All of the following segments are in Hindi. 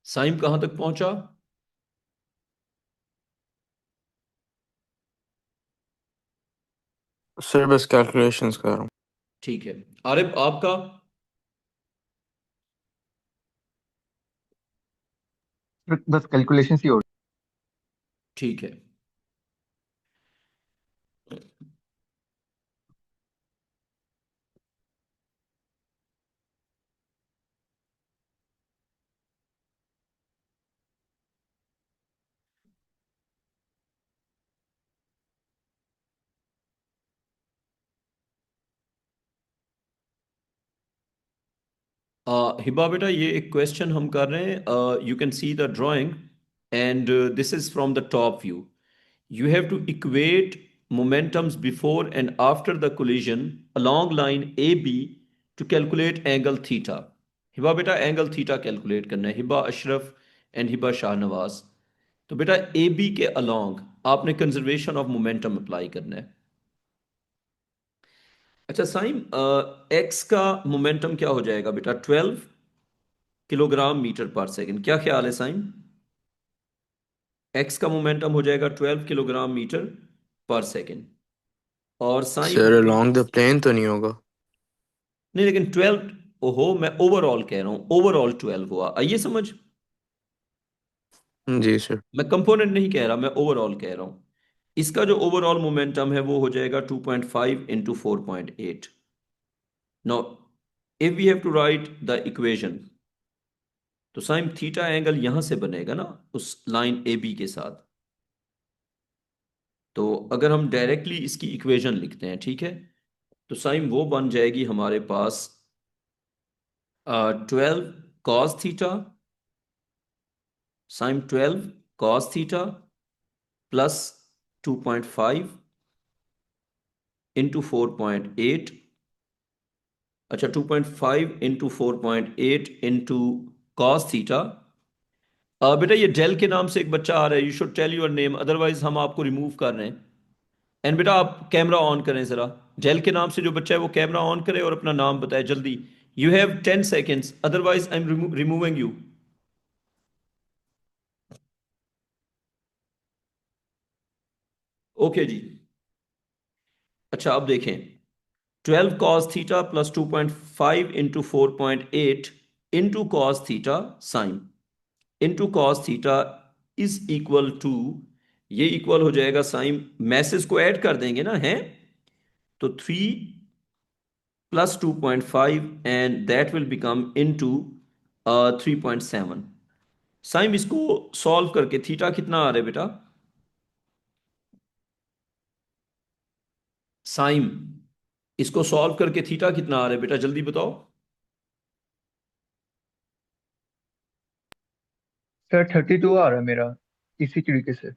साइम कहां तक पहुंचा? सर बस कैलकुलेशंस कर रहा हूँ। ठीक है। आरिफ आपका? बस कैलकुलेशन ही हो ठीक है। हिबा बेटा, ये एक क्वेश्चन हम कर रहे हैं। You can see the drawing and this is from the top view. You have to equate momentums before and after the collision along line AB to calculate angle theta. Hiba बेटा एंगल थीटा कैलकुलेट करना है. हिबा अशरफ एंड हिबा शाहनवाज. तो बेटा ए बी के अलोंग आपने कंजर्वेशन ऑफ मोमेंटम अप्लाई करना है. अच्छा साइम, एक्स का मोमेंटम क्या हो जाएगा बेटा? 12 किलोग्राम मीटर पर सेकंड. क्या ख्याल है साइम? एक्स का मोमेंटम हो जाएगा 12 किलोग्राम मीटर पर सेकंड. और Saim, sir along the plane तो नहीं होगा? नहीं लेकिन 12, ओहो मैं ओवरऑल कह रहा हूं. ओवरऑल 12 हुआ, आइए समझ. जी सर। मैं कंपोनेंट नहीं कह रहा, मैं ओवरऑल कह रहा हूं. इसका जो ओवरऑल मोमेंटम है वो हो जाएगा 2.5 × 4.8. Now if we have to write the equation, तो साइन थीटा एंगल यहां से बनेगा ना उस लाइन ए बी के साथ. तो अगर हम डायरेक्टली इसकी इक्वेशन लिखते हैं, ठीक है, तो साइन वो बन जाएगी हमारे पास 12 cos theta, sine 12 cos theta plus 2.5 × 4.8. अच्छा, 2.5 × 4.8 इंटू कॉस थीटा. बेटा ये डेल के नाम से एक बच्चा आ रहा है, you should tell your name, otherwise हम आपको रिमूव कर रहे हैं. एंड बेटा आप कैमरा ऑन करें जरा. जेल के नाम से जो बच्चा है वो कैमरा ऑन करे और अपना नाम बताए जल्दी. You have 10 seconds, otherwise I am removing you. Okay जी. अच्छा अब देखें. 12 cos theta plus 2.5 × 4.8 into cos theta sine into cos theta is equal to, ये इक्वल हो जाएगा साइन, मैसेज को ऐड कर देंगे ना, है तो 3 + 2.5 and that will become into 3.7. Sine इसको सॉल्व करके थीटा कितना आ रहा है बेटा? साइन इसको सॉल्व करके थीटा कितना आ रहा है बेटा, जल्दी बताओ. सर 32 आ रहा है मेरा इसी तरीके से।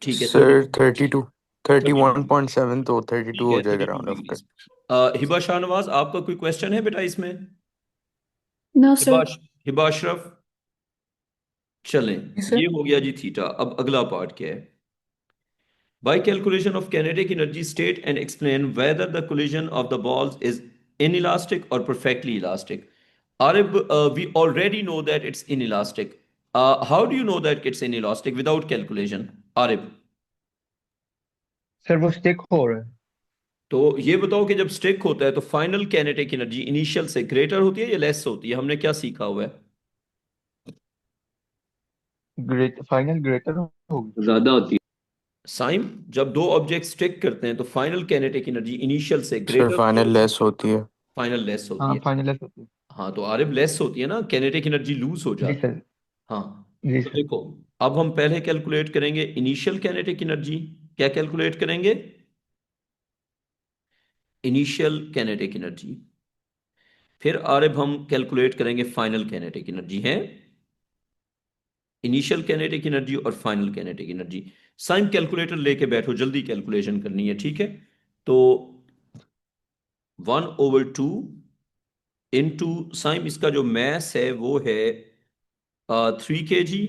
ठीक है, सर 32, 32. 31.7 तो 32 ठीक हो है, जाएगा 32 राउंड ऑफ कर। डिग्रीज. हिबा शाहनवाज आपका कोई क्वेश्चन है बेटा इसमें? No Hiba sir. हिबा अशरफ. चलें. जी सर। ये हो गया जी थीटा. अब अगला पार्ट क्या है? By calculation of kinetic energy, state and explain whether the collision of the balls is inelastic or perfectly elastic. Arif, we already know that it's inelastic. How do you know that it's inelastic without calculation? Arif, sir वो स्टिक हो रहा है। तो ये बताओ कि जब स्टिक होता है तो फाइनल कैनेटिक एनर्जी इनिशियल से ग्रेटर होती है या लेस होती है? हमने क्या सीखा हुआ है? फाइनल ग्रेटर होगी। ज्यादा होती है. साइम, जब दो ऑब्जेक्ट स्टिक करते हैं तो फाइनल कैनेटिक एनर्जी इनिशियल से सर ग्रेटर होती है, फाइनल लेस होती है। फाइनल लेस होती हाँ है. फाइनल ऐसा होती है। हाँ तो आरएफ लेस होती है ना, कैनेटिक एनर्जी लूज हो जी जाती है. सर। हाँ. जी तो सर। देखो, अब हम पहले कैलकुलेट करेंगे इनिशियल कैनेटिक एनर्जी. क्या कैलकुलेट करेंगे? Initial kinetic energy. फिर आरएफ हम कैलकुलेट करेंगे फाइनल कैनेटिक एनर्जी है. इनिशियल कैनेटिक एनर्जी और फाइनल कैनेटिक एनर्जी. साइन कैलकुलेटर लेके बैठो, जल्दी कैलकुलेशन करनी है, ठीक है. तो 1/2 इंटू साइन, इसका जो मैस है वो है 3 kg,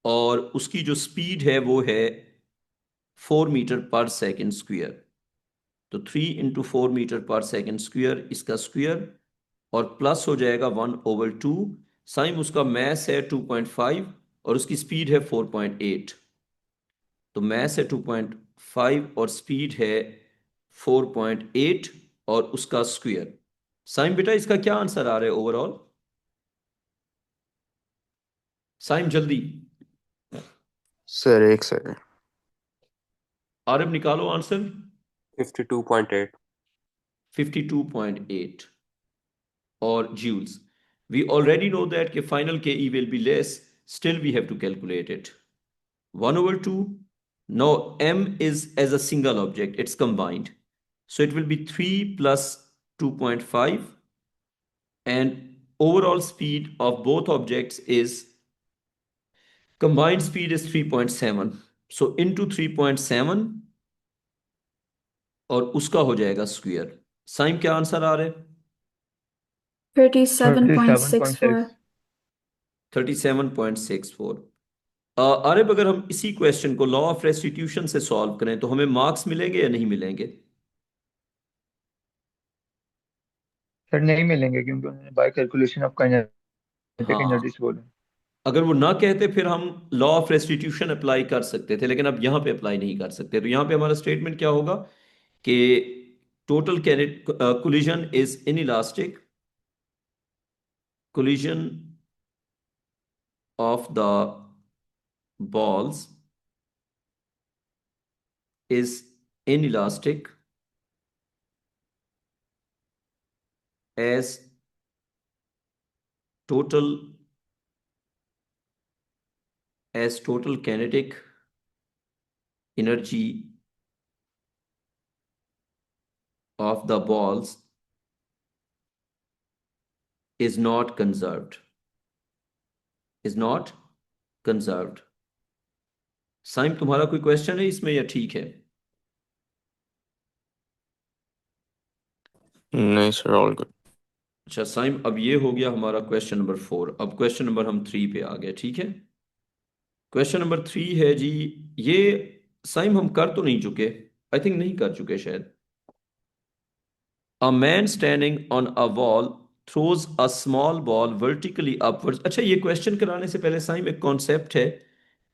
और उसकी जो स्पीड है वो है 4 मीटर पर सेकेंड स्क्वेयर. तो 3 × 4 मीटर पर सेकेंड स्क्वेयर इसका स्क्वेयर, और प्लस हो जाएगा 1/2 साइम उसका मैस है 2.5 और उसकी स्पीड है 4.8। तो मैस है 2.5 और स्पीड है 4.8 और उसका स्क्वायर। साइम बेटा इसका क्या आंसर आ रहा है ओवरऑल? साइम जल्दी। सर एक सेकंड। आरब निकालो answer. 52.8. 52.8 or joules. We already know that the final KE will be less, still we have to calculate it. 1 over 2. Now M is as a single object, it's combined. So it will be 3 plus 2.5 and overall speed of both objects is combined speed is 3.7. So into 3.7 और उसका हो जाएगा स्क्वायर। साइम क्या आंसर आ रहा है? 37.64. 37.64। आरिफ अगर हम इसी क्वेश्चन को लॉ ऑफ रेस्टिट्यूशन से सॉल्व करें तो हमें मार्क्स मिलेंगे या नहीं मिलेंगे? सर नहीं मिलेंगे क्योंकि उन्होंने बाय कैलकुलेशन ऑफ काइनेटिक हाँ, एनर्जी बोला। अगर वो ना कहते फिर हम लॉ ऑफ रेस्टिट्यूशन अप्लाई कर सकते थे, लेकिन अब यहाँ पे अप्लाई नहीं कर सकते। तो यहाँ पे हमारा स्टेटमेंट क्या होगा कि total collision is inelastic, collision of the balls is inelastic as total kinetic energy of the balls is not conserved. Saim तुम्हारा कोई क्वेश्चन है इसमें या ठीक है? नहीं सर, ऑल गुड। अच्छा साइम, अब ये हो गया हमारा क्वेश्चन नंबर 4। अब क्वेश्चन नंबर हम 3 पे आ गए, ठीक है। क्वेश्चन नंबर 3 है जी, ये साइम हम कर तो नहीं चुके, आई थिंक नहीं कर चुके शायद। A man standing on a wall throws a small ball vertically upwards। अच्छा, ये क्वेश्चन कराने से पहले साइम एक कॉन्सेप्ट है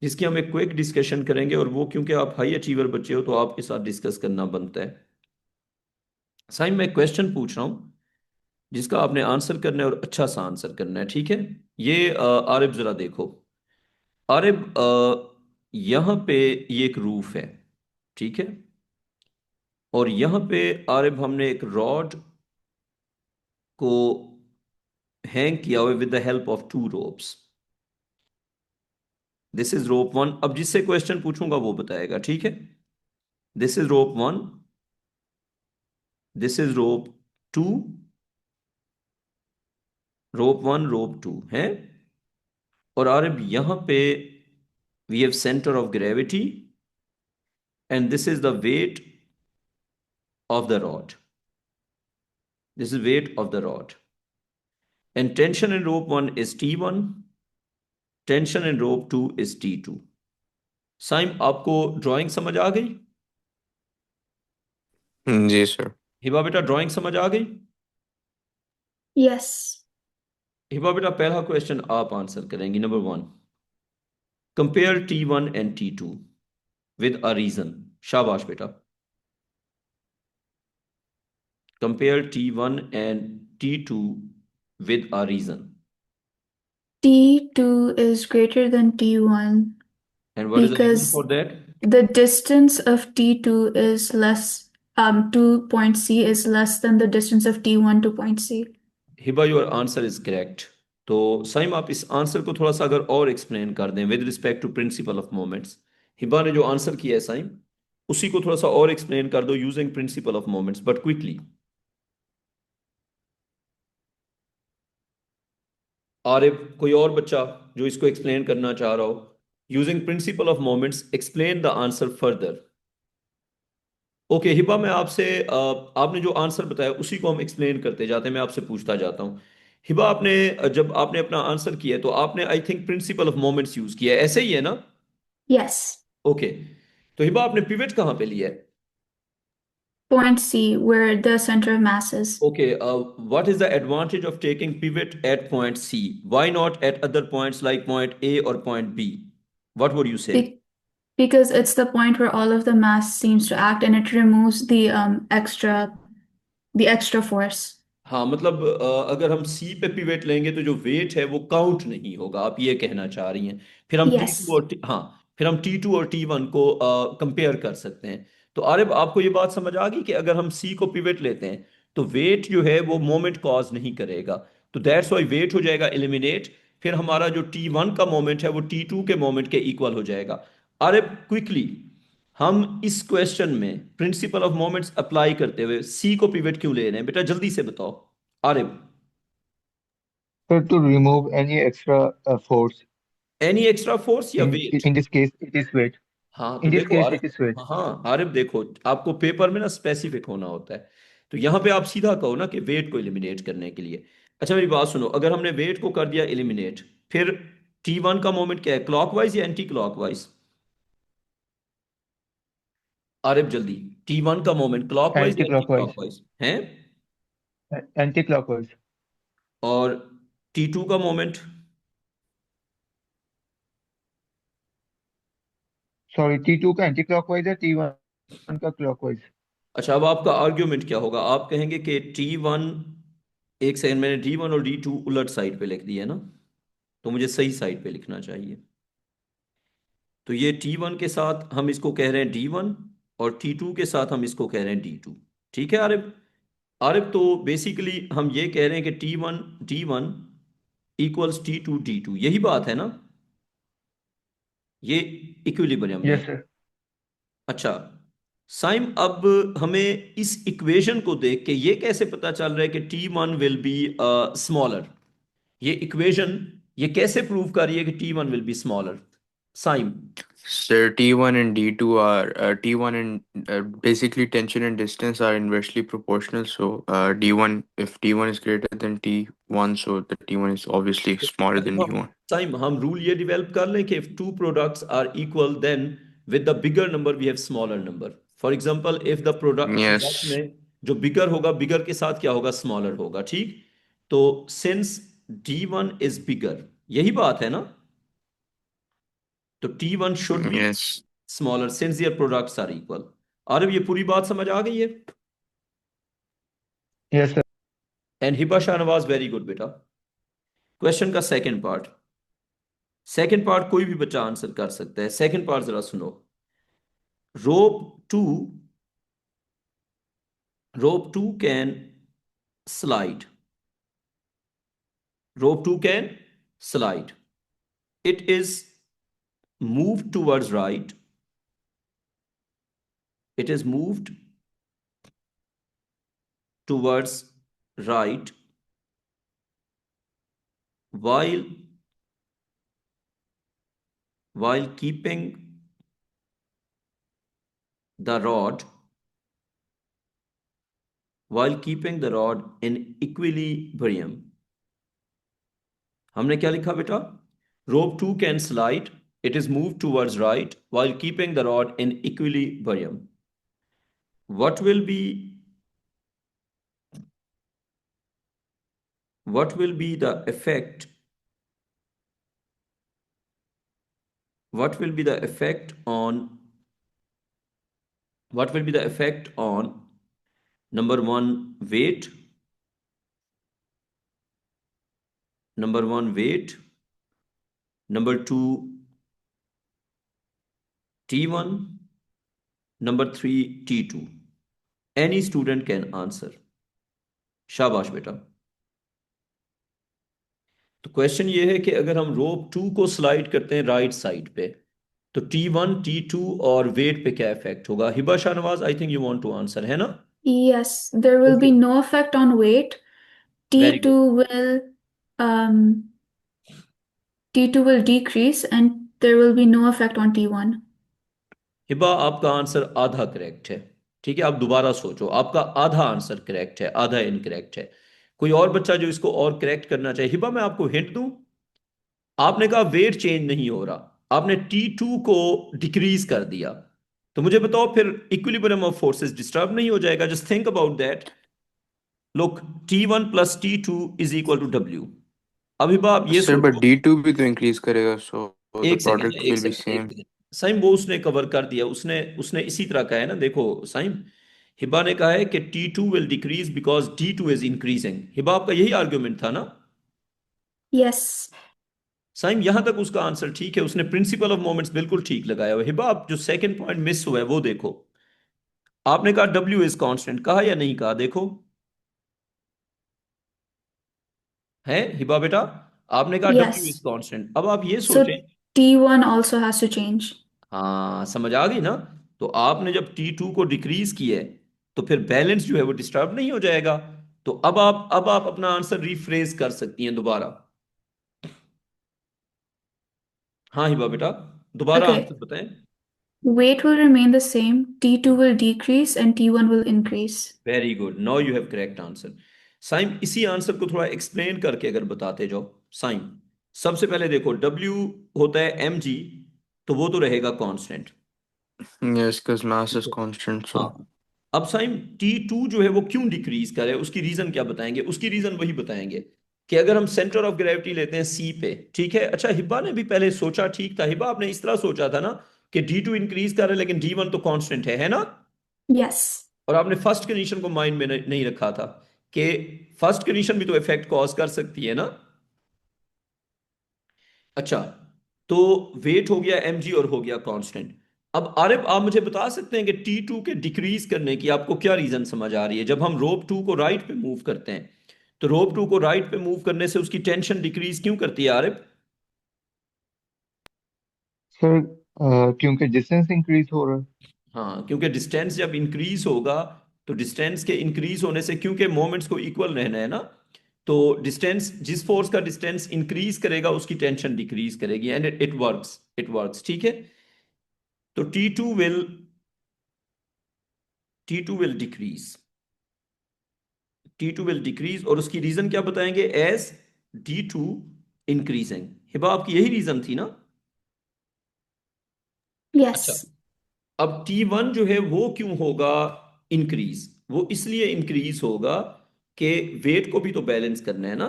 जिसकी हम एक क्विक डिस्कशन करेंगे, और वो क्योंकि आप हाई अचीवर बच्चे हो तो आपके साथ डिस्कस करना बनता है। साइम मैं क्वेश्चन पूछ रहा हूँ जिसका आपने आंसर करना है और अच्छा सा आंसर करना है, ठीक है। ये आरिफ जरा देखो। आरिफ, यहाँ पे ये एक रूफ है, ठीक है। और यहाँ पे आरिफ हमने एक रॉड को हैंग किया हुआ with the help of 2 ropes. This is rope 1। अब जिससे क्वेश्चन पूछूंगा वो बताएगा, ठीक है। This is rope 1, this is rope 2, rope 1 rope 2 है। और आरिफ यहां पे we have centre of gravity and this is the weight of the rod, this is weight of the rod and tension in rope 1 is T1, tension in rope 2 is T2। Saim आपको ड्राइंग समझ आ गई? जी सर। हिबा बेटा ड्राइंग समझ आ गई? Yes. हिबा बेटा पहला क्वेश्चन आप आंसर करेंगी, number 1। Compare T1 and T2 with a reason. शाबाश बेटा। Compare T1 and T2 with a reason. T2 is greater than T1 and what is the reason because for that? the distance of T2 is less, to point C is less than the distance of T1 to point C. Hiba your answer is correct. तो साइम आप इस आंसर को थोड़ा सा अगर और एक्सप्लेन कर दें with respect to principle of moments. Hiba ने जो आंसर किया है साइम, उसी को थोड़ा सा और एक्सप्लेन कर दो using principal of moments, but quickly. Arif, कोई और बच्चा जो इसको एक्सप्लेन करना चाह रहा हो using principal of moments, explain the answer further. Okay Hiba, मैं आपसे आपने जो आंसर बताया उसी को हम एक्सप्लेन करते जाते हैं, मैं आपसे पूछता जाता हूँ। हिबा, आपने जब आपने अपना आंसर किया तो आपने I think principal of moments use किया है, ऐसे ही है ना? Yes. ओके, तो हिबा आपने पिवट कहाँ पे लिया है? Point C, where the center of mass is. Okay, what is the advantage of taking pivot at point C? Why not at other points like point A or point B? What would you say? Because it's the point where all of the mass seems to act and it removes the extra force. हाँ मतलब अगर हम सी पे पिवट लेंगे तो जो वेट है वो काउंट नहीं होगा, आप ये कहना चाह रही हैं। फिर हम टी Yes. टू और हाँ, फिर हम T2 और T1 को कंपेयर कर सकते हैं। तो आरिफ, आपको ये बात समझ आ गई कि अगर हम सी को पिवट लेते हैं तो वेट जो है वो मोमेंट कॉज नहीं करेगा, तो दैट्स वाई वेट हो जाएगा एलिमिनेट। फिर हमारा जो T1 का मोमेंट है वो T2 के मोमेंट के इक्वल हो जाएगा। आरिफ, क्विकली हम इस क्वेश्चन में प्रिंसिपल ऑफ मोमेंट्स अप्लाई करते हुए सी को पिवट क्यों ले रहे हैं? बेटा जल्दी से बताओ Arif. Sir, to remove any extra force. Any extra force या wait? In this case, it is weight. हाँ तो In this देखो case, Arif, it is weight. हाँ आरिफ देखो, आपको पेपर में ना स्पेसिफिक होना होता है, तो यहाँ पे आप सीधा कहो ना कि वेट को एलिमिनेट करने के लिए। अच्छा मेरी बात सुनो, अगर हमने वेट को कर दिया एलिमिनेट, फिर T1 का मोमेंट क्या है, क्लॉकवाइज या एंटी क्लॉकवाइज? आरिफ जल्दी, T1 का मोमेंट क्लॉकवाइज या एंटी Anti-clockwise. क्लॉकवाइज है? Anti-clockwise. और T2 का मोमेंट? Sorry, T2 का anti-clockwise है, T1 का clockwise. अच्छा अब आपका आर्ग्यूमेंट क्या होगा? आप कहेंगे कि T1, एक सेकंड, मैंने D1 और D2 उलट साइड पे लिख दिया ना, तो मुझे सही साइड पे लिखना चाहिए। तो ये T1 के साथ हम इसको कह रहे हैं D1 और T2 के साथ हम इसको कह रहे हैं D2। ठीक है आरिफ? आरिफ तो बेसिकली हम ये कह रहे हैं कि T1 D1 equals T2 D2, यही बात है ना? ये इक्विलिब्रियम में। Yes, sir. अच्छा साइम, अब हमें इस इक्वेशन को देख के ये कैसे पता चल रहा है कि T1 विल बी स्मॉलर? ये इक्वेशन ये कैसे प्रूव कर रही है कि T1 will be smaller? Saim. Sir, T1 and D2 are T1 and basically tension and distance are inversely proportional. So D1, if T1 is greater than T1, so the T1 is obviously smaller than D1. Saim, हम रूल ये डेवलप कर लें कि if two products are equal then with the bigger number we have smaller number. For example, if the product Yes. में जो बिगर होगा, बिगर के साथ क्या होगा, स्मॉलर होगा। ठीक, तो सिंस D1 is bigger, यही बात है ना, तो T1 should be Yes. smaller since their products are equal। और अब ये पूरी बात समझ आ गई है? Yes, sir. And Hiba Shahnawaz, very good बेटा। क्वेश्चन का सेकंड पार्ट, सेकंड पार्ट कोई भी बच्चा आंसर कर सकता है। सेकंड पार्ट जरा सुनो। Rope two, rope 2 can slide, rope 2 can slide, it is moved towards right, it is moved towards right while keeping the rod in equilibrium। हमने क्या लिखा बेटा? rope 2 can slide, it is moved towards right while keeping the rod in equilibrium। what will be the effect, what will be the effect on number 1 weight, number 2 T1, number 3 T2? any student can answer। शाबाश बेटा। तो क्वेश्चन ये है कि अगर हम रोप 2 को स्लाइड करते हैं राइट साइड पे, तो T1 T2 और वेट पे क्या इफेक्ट होगा? Hiba Shahnawaz, I think you want to answer, है ना? Yes, there will be Okay. no effect on weight. Very T2 will um T2 will decrease and there will be no effect on T1. Hiba, आपका आंसर आधा करेक्ट है। ठीक है, आप दोबारा सोचो, आपका आधा आंसर करेक्ट है, आधा इनकरेक्ट है। कोई और बच्चा जो इसको और करेक्ट करना चाहिए? हिबा मैं आपको हिंट दूं, आपने कहा वेट चेंज नहीं हो रहा, आपने T2 को डिक्रीज कर दिया, तो मुझे बताओ फिर इक्विलिब्रियम ऑफ फोर्सेस डिस्टर्ब नहीं हो जाएगा? Just think about that. Look, T1 plus T2 is equal to W। अभी आप ये सर बट सोचो। D2 भी तो इंक्रीज करेगा, सो द एक सेकंड, प्रोडक्ट एक विल बी सेकंड, एक सेम। सेकंड। साइम वो उसने कवर कर दिया, उसने उसने इसी तरह का है ना। देखो साइम, हिबा ने कहा है कि T2 will decrease because D2 is increasing. Hiba आपका यही आर्ग्यूमेंट था ना? Yes. साइम यहां तक उसका आंसर ठीक है, उसने प्रिंसिपल ऑफ मोमेंट्स बिल्कुल ठीक लगाया हुआ है। हिबा आप जो सेकंड पॉइंट मिस हुआ है वो देखो। आपने कहा W इज कांस्टेंट, कहा या नहीं कहा? देखो है हिबा बेटा, आपने कहा W इज Yes. कांस्टेंट। अब आप ये सोचें। So T1 also has to change. हाँ समझ आ गई ना? तो आपने जब T2 को डिक्रीज किया है तो फिर बैलेंस जो है वो डिस्टर्ब नहीं हो जाएगा। तो अब आप अपना आंसर रिफ्रेज कर सकती हैं दोबारा। हाँ हिबा बेटा, दोबारा Okay. आंसर बताएं। Weight will remain the same, T2 will decrease, and T1 will increase. Very good, now you have correct answer. Saim इसी आंसर को थोड़ा एक्सप्लेन करके अगर बताते जाओ। साइम सबसे पहले देखो, W होता है mg, तो वो तो रहेगा constant. Yes, because mass is constant, so हाँ। अब साइम T2 जो है वो क्यों डिक्रीज करे, उसकी रीजन क्या बताएंगे? उसकी रीजन वही बताएंगे कि अगर हम सेंटर ऑफ ग्रेविटी लेते हैं C पे, ठीक है। अच्छा हिब्बा ने भी पहले सोचा ठीक था। हिब्बा आपने इस तरह सोचा था ना कि D2 इंक्रीज कर रहा है लेकिन D1 तो कांस्टेंट है ना? Yes. और आपने फर्स्ट कंडीशन को माइंड में नहीं रखा था कि फर्स्ट कंडीशन भी तो इफेक्ट कॉज कर सकती है ना। अच्छा, तो वेट हो गया mg और हो गया कांस्टेंट। अब आरिफ आप मुझे बता सकते हैं कि T2 के डिक्रीज करने की आपको क्या रीजन समझ आ रही है? जब हम रोप 2 को राइट पे मूव करते हैं तो रोप 2 को राइट पे मूव करने से उसकी टेंशन डिक्रीज क्यों करती है आरिफ? सर क्योंकि डिस्टेंस इंक्रीज हो रहा है। हाँ, क्योंकि डिस्टेंस जब इंक्रीज होगा तो डिस्टेंस के इंक्रीज होने से, क्योंकि मोमेंट्स को इक्वल रहना है ना, तो डिस्टेंस, जिस फोर्स का डिस्टेंस इंक्रीज करेगा उसकी टेंशन डिक्रीज करेगी। एंड इट वर्क्स, ठीक है। तो T2 विल डिक्रीज और उसकी रीजन क्या बताएंगे? As D2 increasing. हिबा आपकी यही रीजन थी ना? अच्छा, Yes. अब T1 जो है वो क्यों होगा इंक्रीज? वो इसलिए इंक्रीज होगा कि वेट को भी तो बैलेंस करना है ना।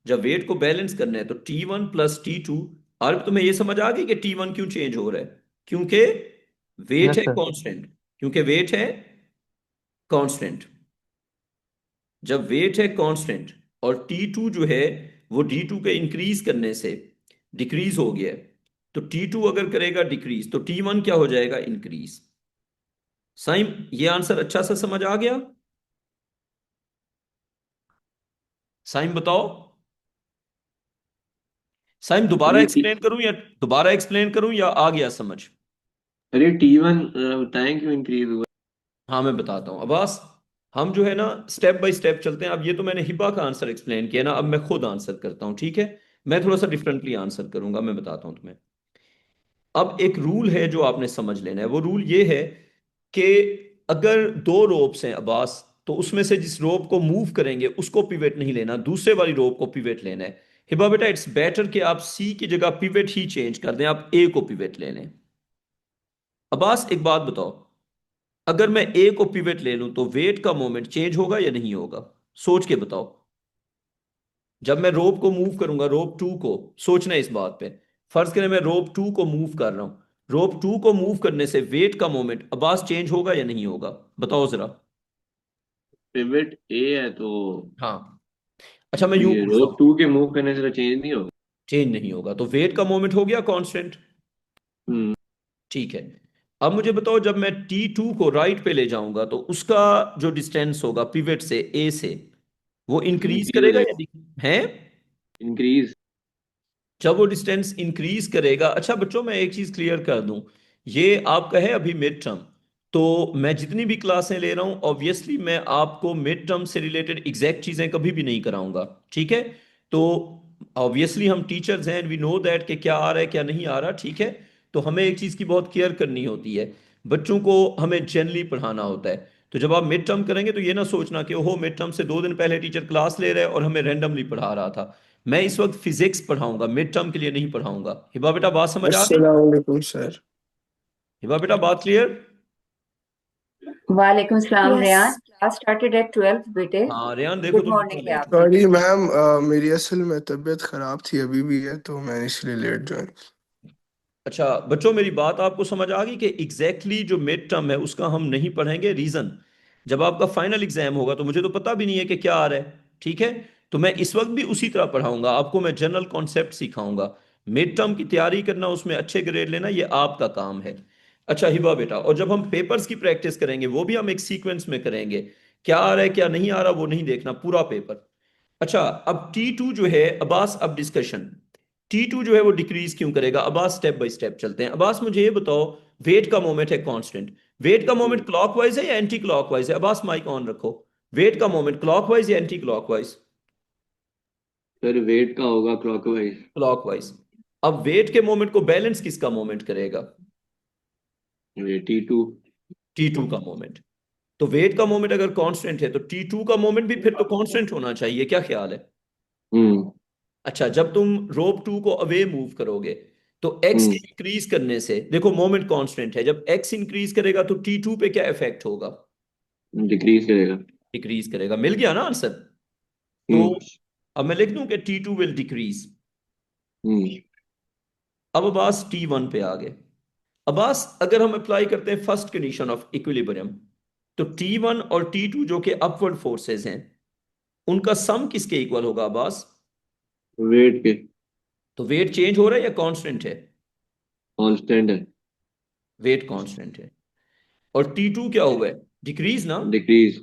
जब वेट को बैलेंस करना है तो T1 प्लस T2। और तुम्हें ये समझ आ गई कि T1 क्यों चेंज हो रहा है? क्योंकि वेट यस है सर। कांस्टेंट। क्योंकि वेट है कांस्टेंट। जब वेट है कांस्टेंट और T2 जो है वो D2 के इंक्रीज करने से डिक्रीज हो गया है, तो T2 अगर करेगा डिक्रीज तो T1 क्या हो जाएगा? इंक्रीज। साइम ये आंसर अच्छा सा समझ आ गया? साइम बताओ। साइम अरे दोबारा एक्सप्लेन करूं या आ गया समझ? T1 बताएं क्यों इंक्रीज हुआ। हाँ मैं बताता हूँ अब्बास। हम जो है ना स्टेप बाय स्टेप चलते हैं। अब ये तो मैंने हिबा का आंसर एक्सप्लेन किया ना, अब मैं खुद आंसर करता हूँ, ठीक है। मैं थोड़ा सा डिफरेंटली आंसर करूंगा, मैं बताता हूँ तुम्हें। अब एक रूल है जो आपने समझ लेना है। वो रूल ये है कि अगर दो रोप्स हैं अब्बास, तो उसमें से जिस रोप को मूव करेंगे उसको पिवेट नहीं लेना, दूसरे वाली रोप को पिवेट लेना है। हिबा बेटा इट्स बेटर कि आप सी की जगह पिवेट ही चेंज कर दें, आप ए को पिवेट ले लें। अब्बास एक बात बताओ, अगर मैं ए को पिवेट ले लूं तो वेट का मोमेंट चेंज होगा या नहीं होगा? सोच के बताओ। जब मैं रोप को मूव करूंगा, रोप 2 को, सोचना है इस बात पे। फर्ज करें मैं रोप 2 को मूव कर रहा हूं। रोप 2 को मूव करने से वेट का मोमेंट अब्बास चेंज होगा या नहीं होगा? बताओ जरा। पिवट ए है तो हाँ। अच्छा मैं यूं ये पूछता रोप हूँ। टू के मूव करने से तो चेंज नहीं होगा। चेंज नहीं होगा तो वेट का मोमेंट हो गया कांस्टेंट। हम्म। ठीक है। अब मुझे बताओ, जब मैं T2 को राइट पे ले जाऊंगा तो उसका जो डिस्टेंस होगा पिवट से ए से, वो इंक्रीज इंक्रीज हो करेगा या जाएगा। है? इंक्रीज। जब वो डिस्टेंस इंक्रीज करेगा। अच्छा बच्चों मैं एक चीज क्लियर कर दूं, ये आपका है अभी मिड टर्म। तो मैं जितनी भी क्लासें ले रहा हूं ऑब्वियसली मैं आपको मिड टर्म से रिलेटेड एग्जैक्ट चीजें कभी भी नहीं कराऊंगा, ठीक है। तो ऑब्वियसली हम टीचर्स हैं, वी नो दैट कि क्या आ रहा है क्या नहीं आ रहा, ठीक है। तो हमें एक चीज की बहुत केयर करनी होती है, बच्चों को हमें जनरली पढ़ाना होता है। तो जब आप मिड टर्म करेंगे तो ये ना सोचना कि ओहो मिड टर्म से 2 दिन पहले टीचर क्लास ले रहे हैं और हमें रैंडमली पढ़ा रहा था। मैं इस वक्त फिजिक्स पढ़ाऊंगा, मिड टर्म के लिए नहीं पढ़ाऊंगा। हिबा बेटा बात समझ आ गई? अस्सलाम वालेकुम सर। हिबा बेटा बात क्लियर? वालेकुम सलाम Rayan, Yes. Class started at 12 बेटे। हाँ रेहान देखो गुड तुम मॉर्निंग कितना है लेट आपकी। सॉरी मैम, मेरी असल में तबीयत खराब थी, अभी भी है, तो मैंने इसलिए लेट ज्वाइन। अच्छा बच्चों मेरी बात आपको समझ आ गई कि एग्जैक्टली जो मिड टर्म है उसका हम नहीं पढ़ेंगे। रीजन, जब आपका फाइनल एग्जाम होगा तो मुझे तो पता भी नहीं है कि क्या आ रहा है, ठीक है। तो मैं इस वक्त भी उसी तरह पढ़ाऊंगा आपको, मैं जनरल कॉन्सेप्ट सिखाऊंगा। मिड टर्म की तैयारी करना, उसमें अच्छे ग्रेड लेना, ये आपका काम है। अच्छा हिबा बेटा, और जब हम पेपर्स की प्रैक्टिस करेंगे वो भी हम एक सीक्वेंस में करेंगे। क्या आ रहा है क्या नहीं आ रहा वो नहीं देखना, पूरा पेपर। अच्छा अब T2 जो है अब्बास, अब डिस्कशन। T2 जो है वो डिक्रीज क्यों करेगा अब्बास, स्टेप बाय स्टेप चलते हैं। अब्बास मुझे ये बताओ, वेट का मोमेंट है कांस्टेंट, वेट का मोमेंट क्लॉकवाइज है या एंटी क्लॉकवाइज है? अब्बास माइक ऑन रखो। वेट का मोमेंट क्लॉकवाइज या एंटी क्लॉकवाइज? सर वेट का होगा क्लॉकवाइज। क्लॉकवाइज। अब वेट के मोमेंट को बैलेंस किसका मोमेंट करेगा? ये T2। T2 का मोमेंट। तो वेट का मोमेंट अगर कांस्टेंट है तो T2 का मोमेंट भी फिर तो कांस्टेंट होना चाहिए, क्या ख्याल है? हम्म अच्छा जब तुम रोप 2 को अवे मूव करोगे तो एक्स के हम्म इंक्रीज करने से, देखो मोमेंट कांस्टेंट है, जब एक्स इंक्रीज करेगा तो T2 पे क्या इफेक्ट होगा? डिक्रीज करेगा। डिक्रीज करेगा। मिल गया ना आंसर? तो हम्म अब मैं लिख दूं कि T2 विल डिक्रीज। हम्म अब अब्बास T1 पे आ गए। अब्बास अगर हम अप्लाई करते हैं फर्स्ट कंडीशन ऑफ इक्विलिब्रियम, तो T1 और T2 जो कि अपवर्ड फोर्सेस हैं, उनका सम किसके इक्वल होगा अब्बास? वेट के। तो वेट चेंज हो रहा है या कांस्टेंट है? कांस्टेंट है। वेट कांस्टेंट है। और T2 क्या हुआ है? डिक्रीज ना। डिक्रीज।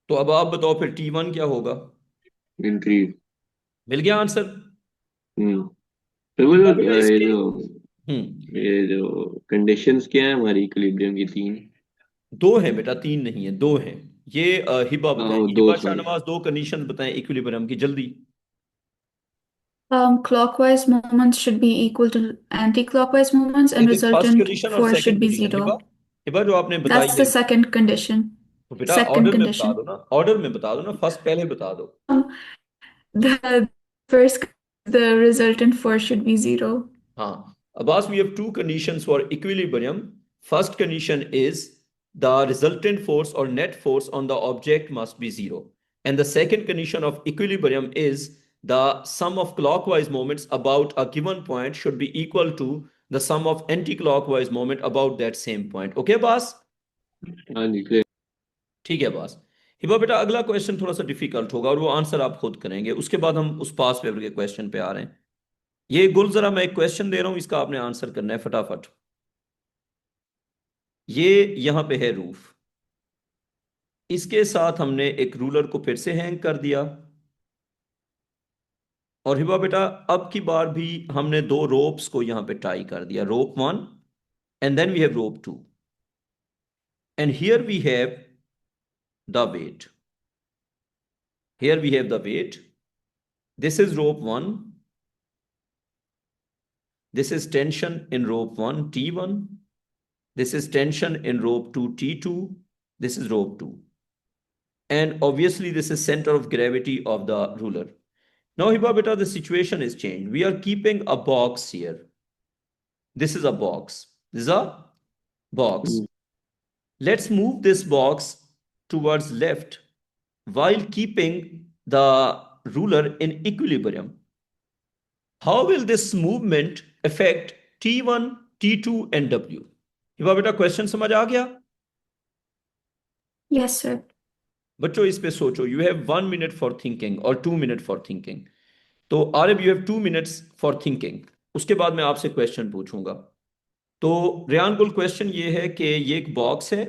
तो अब आप बताओ फिर T1 क्या होगा? इंक्रीज। मिल गया आंसर? हम्म तो वो हिबा जो बेटा ये इसके, जो हम्म, ये जो कंडीशंस क्या है हमारी इक्विलिब्रियम की, तीन। दो हैं बेटा, तीन नहीं है, दो हैं। ये हिबा हाँ वो बताएंगे, दो, हिबा सॉरी। शाहनवाज दो कंडीशन बताएं इक्विलिब्रियम की जल्दी। Clockwise moments should be equal to anti-clockwise moments and एक एक फर्स्ट resultant कंडीशन और force should second be condition. Hiba, zero. Hiba जो आपने बताई That's है, the second condition. तो बेटा Second ऑर्डर में बता दो condition. ना, ऑर्डर में बता दो ना, फर्स्ट पहले बता दो। The first, the resultant force should be zero. हाँ Abbas, we have two conditions for equilibrium. First condition is the resultant force or net force on the object must be zero. And the second condition of equilibrium is the sum of clockwise moments about a given point should be equal to the sum of anti-clockwise moment about that same point. Okay, Abbas? हाँ जी, clear। ठीक है Abbas। हिबा बेटा अगला क्वेश्चन थोड़ा सा डिफिकल्ट होगा और वो आंसर आप खुद करेंगे, उसके बाद हम उस पास पेपर के क्वेश्चन पे आ रहे हैं। ये गुल जरा मैं एक क्वेश्चन दे रहा हूं, इसका आपने आंसर करना है फटाफट। ये यहां पे है रूफ, इसके साथ हमने एक रूलर को फिर से हैंग कर दिया। और हिबा बेटा अब की बार भी हमने दो रोप्स को यहां पे टाई कर दिया, rope 1 and then we have rope 2, and here we have the weight. Here we have the weight. This is rope 1, this is tension in rope 1 T1, this is tension in rope 2 T2, this is rope 2, and obviously this is center of gravity of the ruler. Now Hiba beta, the situation is changed, we are keeping a box here, this is a box, this is a box. Hmm Let's move this box towards left while keeping the ruler in equilibrium. How will this movement affect T1 T2 and W? Hiba beta question समझ आ गया? Yes, sir. बच्चों इस पे सोचो, you have 1 minute for thinking और 2 मिनट फॉर थिंकिंग। तो Arif you have 2 minutes for thinking, उसके बाद मैं आपसे क्वेश्चन पूछूंगा। तो रेयान कुल क्वेश्चन ये है कि ये एक बॉक्स है।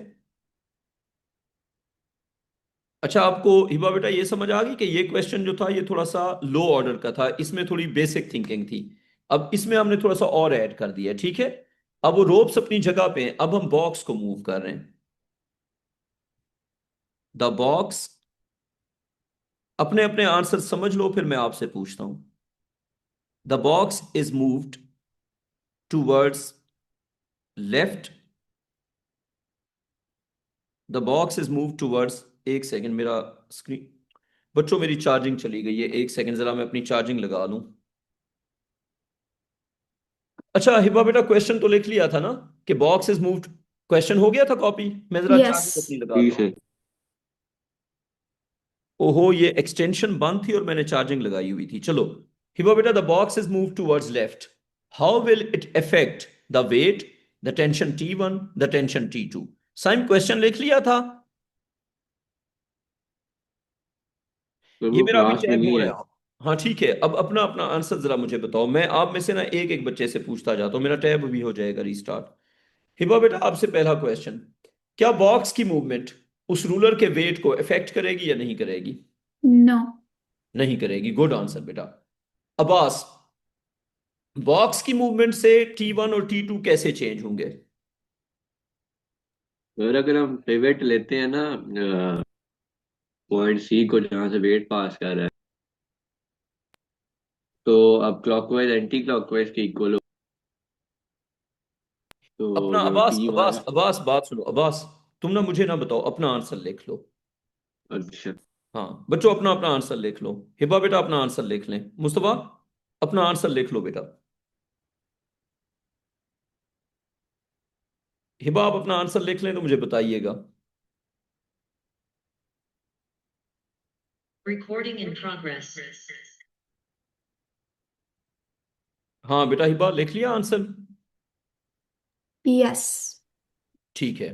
अच्छा आपको हिबा बेटा ये समझ आ गई कि ये क्वेश्चन जो था ये थोड़ा सा लो ऑर्डर का था, इसमें थोड़ी बेसिक थिंकिंग थी। अब इसमें हमने थोड़ा सा और ऐड कर दिया, ठीक है। अब वो रोप्स अपनी जगह पे हैं, अब हम बॉक्स को मूव कर रहे हैं। द बॉक्स, अपने अपने आंसर समझ लो फिर मैं आपसे पूछता हूं। The box is moved towards left. The box is moved towards, एक सेकंड मेरा स्क्रीन, बच्चों मेरी चार्जिंग चली गई है, एक सेकंड जरा मैं अपनी चार्जिंग लगा लूं। अच्छा हिबा बेटा क्वेश्चन तो लिख लिया था ना कि बॉक्स इज मूव्ड, क्वेश्चन हो गया था कॉपी? मैं जरा Yes. चार्जिंग अपनी लगा जी दूं। सर। ओहो, ये एक्सटेंशन बंद थी और मैंने चार्जिंग लगाई हुई थी। चलो हिबा बेटा, the box is move towards left, how will it affect the weight, the tension T1, the tension T2? Saim question लिख लिया था? सर ये वो मेरा अभी क्लास में टैब हो नहीं रहा है। है। आप, हाँ ठीक है, अब अपना अपना आंसर जरा मुझे बताओ। मैं आप में से ना एक एक बच्चे से पूछता जाता हूँ, मेरा टैब भी हो जाएगा रीस्टार्ट। हिबा बेटा, आपसे पहला क्वेश्चन, क्या बॉक्स की मूवमेंट उस रूलर के वेट को अफेक्ट करेगी या नहीं करेगी? No. नहीं करेगी, गुड आंसर बेटा। अब्बास, बॉक्स की मूवमेंट से T1 और T2 कैसे चेंज होंगे? सर अगर हम पिवट लेते हैं ना पॉइंट सी को जहाँ से वेट पास कर रहा है, तो अब क्लॉकवाइज एंटी क्लॉकवाइज के इक्वल हो, तो अपना जो अब्बास टी अब्बास वन। अब्बास बात सुनो अब्बास, तुम ना मुझे ना बताओ, अपना आंसर लिख लो। अच्छा। हाँ बच्चों, अपना अपना आंसर लिख लो। हिबा बेटा अपना आंसर लिख लें। मुस्तफा, अपना आंसर लिख लो बेटा। हिबा, आप अपना आंसर लिख लें तो मुझे बताइएगा। Recording in progress. हाँ बेटा, हिबा लिख लिया आंसर? Yes. ठीक है।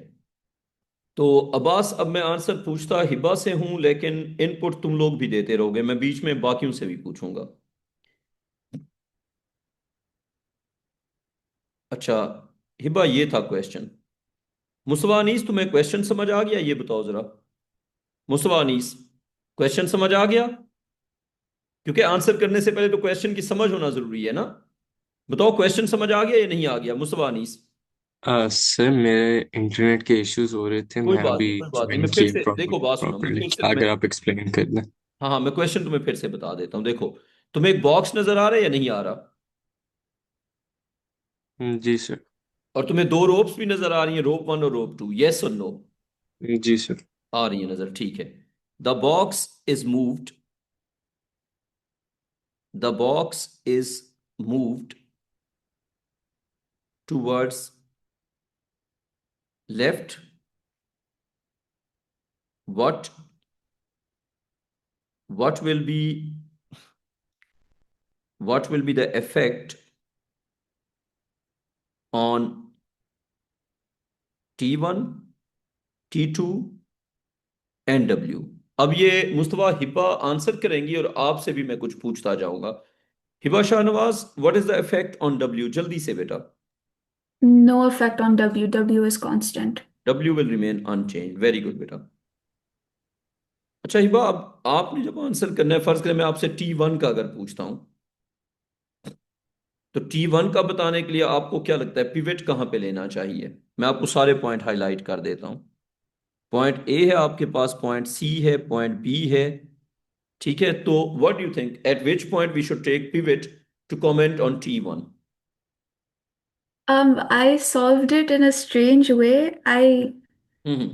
तो अब्बास, अब मैं आंसर पूछता हिबा से हूं, लेकिन इनपुट तुम लोग भी देते रहोगे, मैं बीच में बाकियों से भी पूछूंगा। अच्छा हिबा, ये था क्वेश्चन। मुस्तफा अनीस, तुम्हें क्वेश्चन समझ आ गया? ये बताओ जरा। मुस्तफा अनीस, क्वेश्चन समझ आ गया? क्योंकि आंसर करने से पहले तो क्वेश्चन की समझ होना जरूरी है ना। बताओ, क्वेश्चन समझ आ गया या नहीं आ गया? मुस्तफा अनीस। सर मेरे इंटरनेट के इश्यूज हो रहे थे, कोई मैं बात अभी नहीं, कोई बात नहीं, ज्वाइन मैं फिर की से देखो, बात सुनो, मैं प्रॉपरली। फिर से अगर आप एक्सप्लेन कर दें। हाँ हाँ, मैं क्वेश्चन तुम्हें फिर से बता देता हूँ। देखो, तुम्हें एक बॉक्स नजर आ रहा है या नहीं आ रहा? जी सर। और तुम्हें दो रोप्स भी नजर आ रही हैं, रोप 1 और रोप 2, यस और नो? जी सर। आ रही है नजर, ठीक है। The box is moved, the box is moved towards left, what what will be what will be the effect on T1, T2 and W? अब ये मुस्तफा हिबा आंसर करेंगी और आपसे भी मैं कुछ पूछता जाऊंगा। Hiba Shahnawaz, what is the effect on W? जल्दी से बेटा। No effect on W. W is constant. W will remain unchanged, very good बेटा। अच्छा हिबा, अब आपने जब आंसर करना है, फर्ज करें मैं आपसे T1 का अगर पूछता हूं, तो T1 का बताने के लिए आपको क्या लगता है पिवट कहां पे लेना चाहिए? मैं आपको सारे पॉइंट हाईलाइट कर देता हूं। पॉइंट ए है आपके पास, पॉइंट सी है, पॉइंट बी है। ठीक है, तो what do you think at which point we should take pivot to comment on T1? I solved it in a strange way. Hmm.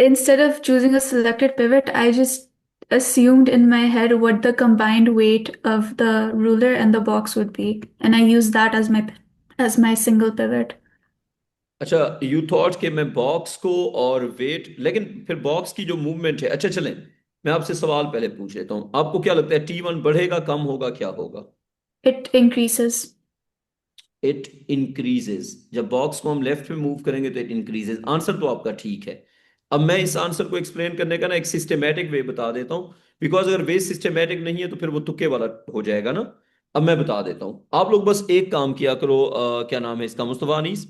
Instead of choosing a selected pivot, I just assumed in my head what the combined weight of the ruler and the box would be, and I used that as my single pivot. अच्छा, यू थॉट कि मैं बॉक्स को और वेट, लेकिन फिर बॉक्स की जो मूवमेंट है, अच्छा चलें, मैं आपसे सवाल पहले पूछ लेता हूं, आपको क्या लगता है T1 बढ़ेगा, कम होगा, क्या होगा? It increases. It increases. जब बॉक्स को हम लेफ्ट में मूव करेंगे तो इट इंक्रीजेज। आंसर तो आपका ठीक है। अब मैं इस आंसर को एक्सप्लेन करने का ना एक सिस्टमेटिक वे बता देता हूं, बिकॉज अगर वे सिस्टमेटिक नहीं है तो फिर वो तुक्के वाला हो जाएगा ना। अब मैं बता देता हूं, आप लोग बस एक काम किया करो, क्या नाम है इसका, मुस्तफा अनीस,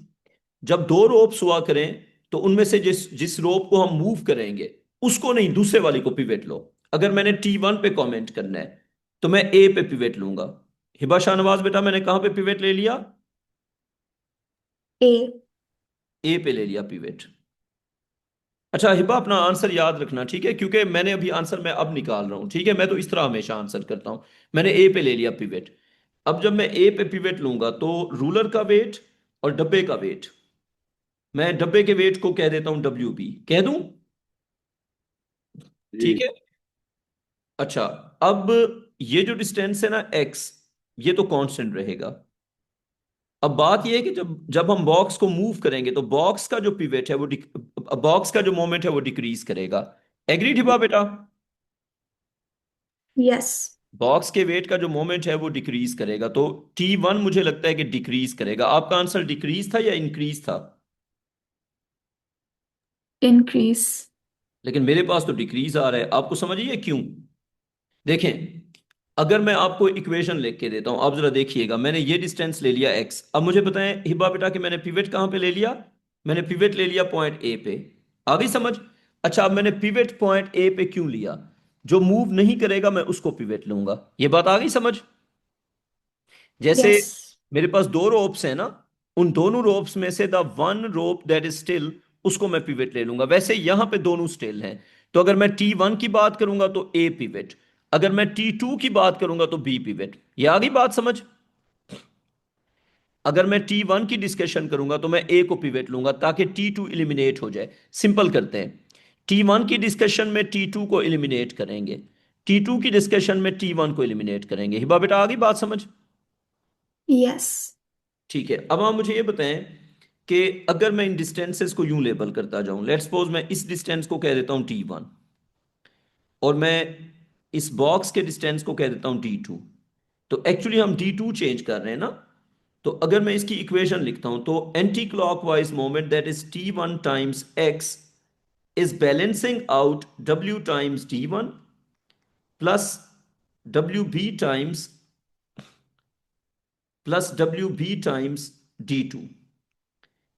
जब दो रोप्स हुआ करें तो उनमें से जिस जिस रोप को हम मूव करेंगे उसको नहीं, दूसरे वाली को पिवेट लो। अगर मैंने T1 पे कमेंट करना है तो मैं ए पे पिवेट लूंगा। हिबा शाहनवाज बेटा, मैंने कहां पे पिवेट ले लिया? A. ए पे ले लिया पिवेट। अच्छा हिबा, अपना आंसर याद रखना, ठीक है, क्योंकि मैंने अभी आंसर मैं अब निकाल रहा हूं, ठीक है, मैं तो इस तरह हमेशा आंसर करता हूं। मैंने ए पे ले लिया पिवेट। अब जब मैं ए पे पिवेट लूंगा तो रूलर का वेट और डब्बे का वेट, मैं डब्बे के वेट को कह देता हूं WB, कह दूं? जी। ठीक है। अच्छा, अब ये जो डिस्टेंस है ना X, ये तो कांस्टेंट रहेगा। अब बात यह है कि जब जब हम बॉक्स को मूव करेंगे तो बॉक्स का जो पिवट है वो बॉक्स का जो मोमेंट है वो डिक्रीज करेगा। एग्रीड हिबा बेटा? Yes. बॉक्स के वेट का जो मोमेंट है वो डिक्रीज करेगा, तो T1 मुझे लगता है कि डिक्रीज करेगा। आपका आंसर डिक्रीज था या इंक्रीज था? Increase. लेकिन मेरे पास तो डिक्रीज आ रहा है, आपको समझिए क्यों? देखें, अगर मैं आपको इक्वेशन लिख के देता हूं, आप जरा देखिएगा, मैंने ये डिस्टेंस ले लिया x। अब मुझे बताएं हिबा बेटा कि मैंने पिवट कहां पे ले लिया? मैंने पिवट ले लिया पॉइंट ए पे। आ गई समझ? अच्छा, अब मैंने पिवट पॉइंट ए पे क्यों लिया? जो मूव नहीं करेगा मैं उसको पिवट लूंगा। ये बात आ गई समझ? जैसे Yes. मेरे पास दो रोप्स हैं ना, उन दोनों रोप्स में से the one rope that is still, उसको मैं पिवट ले लूंगा। वैसे यहां पे दोनों स्टिल हैं, तो अगर मैं T1 की बात करूंगा तो ए पिवट, अगर मैं T2 की बात करूंगा तो बी पिवट। ये आ गई बात समझ? अगर मैं T1 की डिस्कशन करूंगा तो मैं ए को पिवट लूंगा ताकि T2 इलिमिनेट हो जाए। सिंपल करते हैं, T1 की डिस्कशन में T2 को इलिमिनेट करेंगे, T2 की डिस्कशन में T1 को इलिमिनेट करेंगे। हिबा बेटा आ गई बात समझ? Yes. ठीक है, अब आप मुझे ये बताएं कि अगर मैं इन डिस्टेंसेस को यूं लेबल करता जाऊं, लेट्स सपोज मैं इस डिस्टेंस को कह देता हूं T1, और मैं इस बॉक्स के डिस्टेंस को कह देता हूं T2, तो एक्चुअली हम D2 चेंज कर रहे हैं ना। तो अगर मैं इसकी इक्वेशन लिखता हूं तो anti clockwise moment that is T1 times x is balancing out W times D1 plus WB times D2।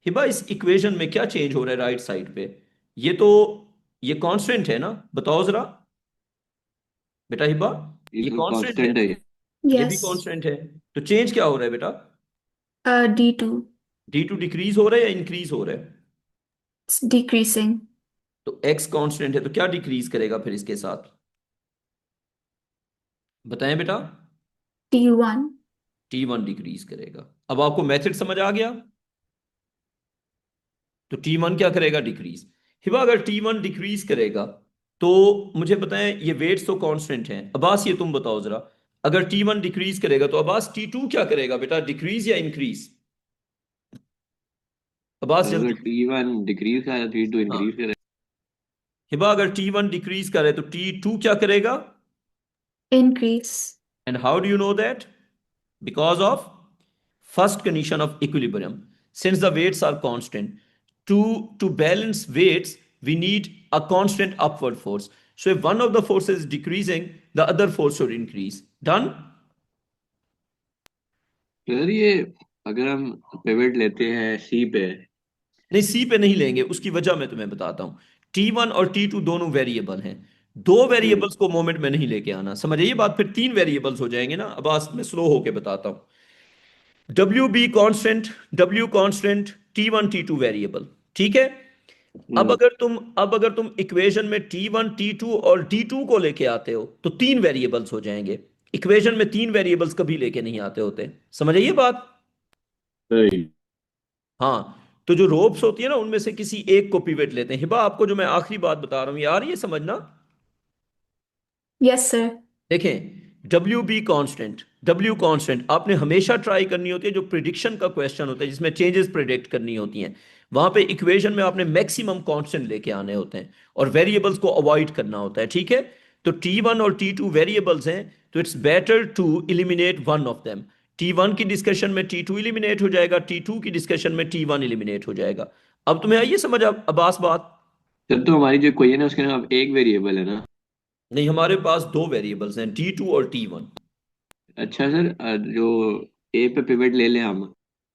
Hiba इस इक्वेशन में क्या चेंज हो रहा है राइट साइड पे? ये तो ये कांस्टेंट है ना, बताओ जरा बेटा हिबा। ये बिल्कुल कांस्टेंट है, कांस्टेंट है ये। ये भी Yes. कांस्टेंट है। तो चेंज क्या हो रहा है बेटा? D2. D2 डिक्रीज हो रहा है या इंक्रीज हो रहा है? It's decreasing. तो x कांस्टेंट है तो क्या डिक्रीज करेगा फिर इसके साथ? बताएं बेटा। T1. T1 डिक्रीज करेगा। अब आपको मेथड समझ आ गया? तो T1 क्या करेगा? डिक्रीज। हिबा अगर T1 डिक्रीज करेगा तो मुझे बताएं, ये वेट्स तो कांस्टेंट हैं। अब्बास ये तुम बताओ जरा, अगर T1 डिक्रीज करेगा तो अब्बास T2 क्या करेगा बेटा? डिक्रीज या इंक्रीज? अब्बास अगर जल्दी। T1 डिक्रीज का है T2 हाँ, इंक्रीज करेगा। हिबा अगर T1 डिक्रीज करे तो T2 क्या करेगा? Increase. And how do you know that? Because of first condition of equilibrium. Since the weights are constant, to balance weights we need a constant upward force. So if one of the forces is decreasing, the other force should increase. Done? Sir ये अगर हम पिवट लेते हैं C पे, नहीं, सी पे नहीं लेंगे, उसकी वजह मैं तुम्हें बताता हूं। T1 और T2 दोनों वेरिएबल हैं, दो हम्म, वेरिएबल्स को मोमेंट में नहीं लेके आना, समझ ये बात? फिर तीन वेरिएबल्स हो जाएंगे ना। अब आज मैं स्लो होके बताता हूं। W be constant, W constant, T1 T2 variable, ठीक है। अब हम्म, अगर तुम इक्वेशन में T1 T2 और D2 को लेके आते हो तो तीन वेरिएबल्स हो जाएंगे। इक्वेशन में तीन वेरिएबल्स कभी लेके नहीं आते होते, समझ ये बात? सही। हाँ, तो जो रोप्स होती है ना उनमें से किसी एक को पिवट लेते हैं। हिबा आपको जो मैं आखिरी बात बता रहा हूं, ये आ रही है समझना? Yes, sir. देखें, डब्ल्यू कांस्टेंट आपने हमेशा ट्राई करनी होती है। जो प्रिडिक्शन का क्वेश्चन होता है जिसमें चेंजेस प्रिडिक्ट करनी होती हैं, वहां पे इक्वेशन में आपने मैक्सिमम कांस्टेंट लेके आने होते हैं और वेरिएबल्स को अवॉइड करना होता है, ठीक है। तो T1 और T2 वेरिएबल्स हैं, तो it's better to eliminate one of them. T1 की डिस्कशन में T2 इलिमिनेट हो जाएगा, T2 की डिस्कशन में T1 इलिमिनेट हो जाएगा। अब तुम्हें आइए समझ अब अब्बास बात? सर तो हमारी जो इक्वेशन है उसके अंदर अब एक वेरिएबल है ना। नहीं, हमारे पास दो वेरिएबल्स हैं, T2 और T1। अच्छा सर, जो ए पे पिवट ले लें हम,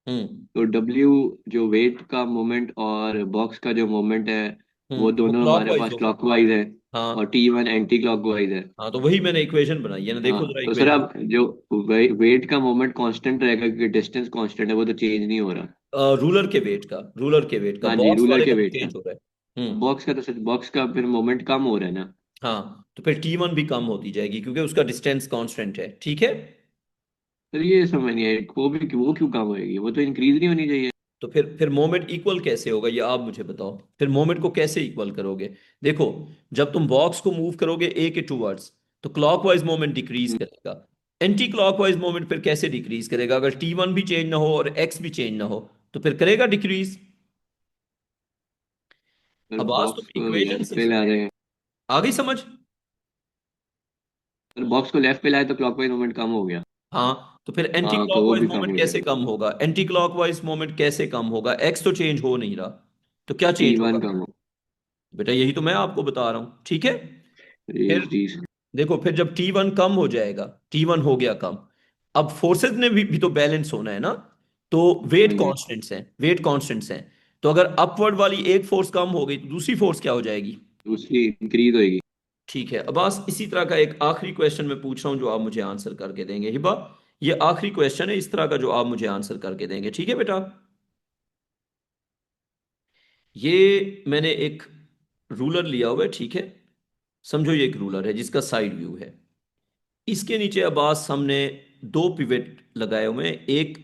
हम्म। तो डब्ल्यू जो वेट का मोमेंट और बॉक्स का जो मोमेंट है वो वो दोनों हमारे क्लॉकवाइज पास होगा। क्लॉकवाइज है और हाँ। T1 एंटी क्लॉकवाइज है। हाँ, तो वही मैंने इक्वेशन बनाई है ना, देखो हाँ जरा तो सर इक्वेशन। अब जो वेट का मोमेंट कांस्टेंट रहेगा क्योंकि डिस्टेंस कांस्टेंट है, वो तो चेंज नहीं हो रहा। रूलर के वेट का हाँ जी, बॉक्स रूलर वाले के का तो वेट का। चेंज हो रहा है। बॉक्स का तो सर बॉक्स का फिर मोमेंट कम हो रहा है ना। हाँ, तो फिर T1 भी कम होती जाएगी क्योंकि उसका डिस्टेंस कांस्टेंट है, ठीक है। सर ये समझ नहीं है वो क्यों कम होएगी, वो तो इंक्रीज नहीं होनी चाहिए। तो फिर मोमेंट इक्वल कैसे होगा, ये आप मुझे बताओ। फिर मोमेंट को कैसे इक्वल करोगे? देखो, जब तुम बॉक्स को मूव करोगे ए के टूवर्ड्स तो क्लॉकवाइज मोमेंट डिक्रीज हम्म, करेगा, एंटी क्लॉकवाइज मोमेंट फिर कैसे डिक्रीज करेगा? अगर T1 भी चेंज ना हो और x भी चेंज ना हो तो फिर करेगा डिक्रीज। सर अब आज तुम बॉक्स को इक्वेशन लेफ्ट से पे ला रहे हैं। आ गई समझ? सर बॉक्स को लेफ्ट पे लाए तो क्लॉकवाइज मोमेंट कम हो गया। हाँ, तो फिर एंटी हाँ तो वो क्लॉकवाइज भी कम मोमेंट हो कैसे जाएगा। कम होगा? एंटी क्लॉकवाइज मोमेंट कैसे कम होगा? x तो चेंज हो नहीं रहा, तो क्या चेंज T1 होगा? कम हो। बेटा यही तो मैं आपको बता रहा हूं, ठीक है। जी फिर जी। देखो, फिर जब T1 कम हो जाएगा, T1 हो गया कम, अब फोर्सेस ने भी तो बैलेंस होना है ना। तो हाँ वेट जी। कांस्टेंट्स हैं, वेट कांस्टेंट्स हैं। तो अगर अपवर्ड वाली एक फोर्स कम हो गई तो दूसरी फोर्स क्या हो जाएगी? दूसरी इंक्रीज होएगी। ठीक है। अब बस इसी तरह का एक आखिरी क्वेश्चन मैं पूछ रहा हूं जो आप मुझे आंसर करके देंगे। हिबा, ये आखिरी क्वेश्चन है इस तरह का जो आप मुझे आंसर करके देंगे, ठीक है बेटा। ये मैंने एक रूलर लिया हुआ है, ठीक है। समझो ये एक रूलर है जिसका साइड व्यू है। इसके नीचे अब्बास हमने दो पिवेट लगाए हुए हैं। एक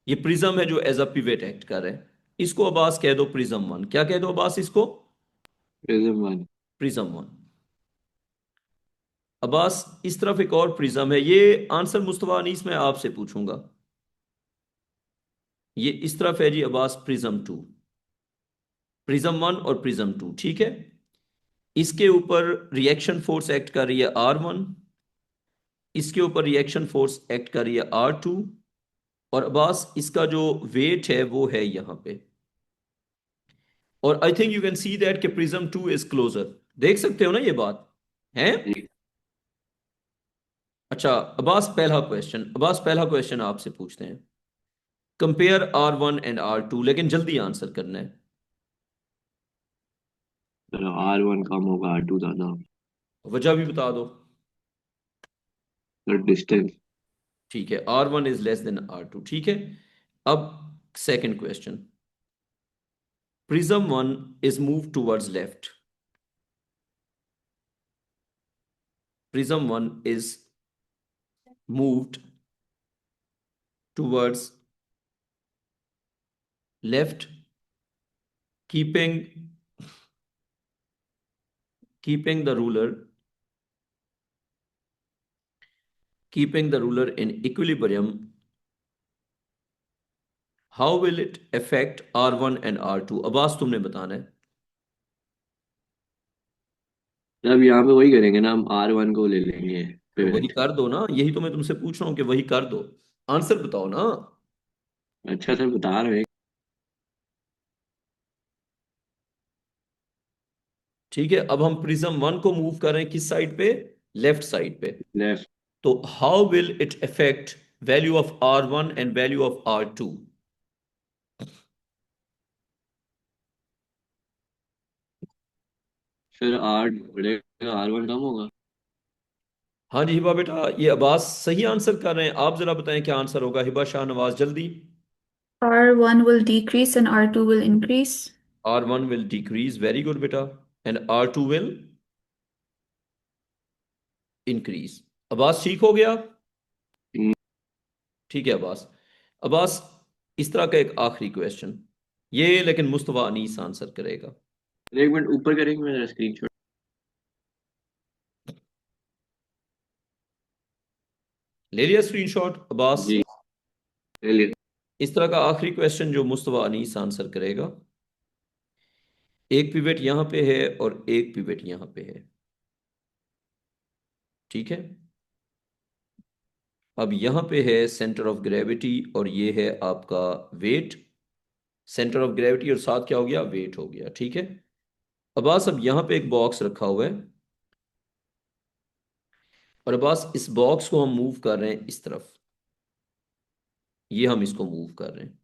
ये प्रिज्म है जो एज अ पिवेट एक्ट कर रहा है। इसको अब्बास कह दो प्रिज्म 1। क्या कह दो अब्बास इसको? प्रिज्म 1। प्रिज्म 1। अब्बास इस तरफ एक और प्रिज्म है। ये आंसर मुस्तफा अनीस मैं आपसे पूछूंगा। ये इस तरफ है जी अब्बास प्रिज्म 2। प्रिज्म 1 और प्रिज्म 2, ठीक है। इसके ऊपर रिएक्शन फोर्स एक्ट कर रही है R1। इसके ऊपर रिएक्शन फोर्स एक्ट कर रही है R2। और अब्बास इसका जो वेट है वो है यहां पे। और आई think you can see that कि प्रिज्म 2 इज क्लोजर। देख सकते हो ना ये बात है? जी। अच्छा अब्बास पहला क्वेश्चन आपसे पूछते हैं। कंपेयर R1 एंड R2, लेकिन जल्दी आंसर करना है। सर R1 कम होगा, R2 ज्यादा होगा। वजह भी बता दो। Sir distance. ठीक है, R1 is less than R2, ठीक है। अब second question. Prism 1 is move towards left. Prism 1 is moved towards left, keeping keeping the ruler keeping the ruler in equilibrium. How will it affect R1 and R2? Abbas तुमने बताना है। अब यहाँ पे वही करेंगे ना, हम R1 को ले लेंगे तो वही पिवट। कर दो ना, यही तो मैं तुमसे पूछ रहा हूँ कि वही कर दो। आंसर बताओ ना। अच्छा सर बता रहे हैं। ठीक है, अब हम प्रिज्म 1 को मूव कर रहे हैं किस साइड पे? लेफ्ट साइड पे। लेफ्ट। तो how will it affect value of R1 and value of R2? Sir R बढ़ेगा, R1 कम होगा। हाँ जी हिबा बेटा, ये अब्बास सही आंसर कर रहे हैं। आप जरा बताएं क्या आंसर होगा। हिबा शाह नवाज जल्दी। R1 will decrease and R2 will increase. R1 will decrease, very good बेटा, and R2 will increase। Abbas ठीक हो गया? हम्म। ठीक है अब्बास। अब्बास इस तरह का एक आखिरी क्वेश्चन, ये लेकिन मुस्तफा अनीस आंसर करेगा। एक मिनट ऊपर करेंगे, मैं स्क्रीनशॉट। ले लिया स्क्रीनशॉट अब्बास? जी ले लिया। इस तरह का आखिरी क्वेश्चन जो मुस्तफा अनीस आंसर करेगा। एक पिवट यहां पे है और एक पिवट यहां पे है, ठीक है। अब यहां पे है सेंटर ऑफ ग्रेविटी और ये है आपका वेट। सेंटर ऑफ ग्रेविटी और साथ क्या हो गया? वेट हो गया, ठीक है। अब्बास अब यहां पे एक बॉक्स रखा हुआ है और अब्बास इस बॉक्स को हम मूव कर रहे हैं इस तरफ। ये हम इसको मूव कर रहे हैं।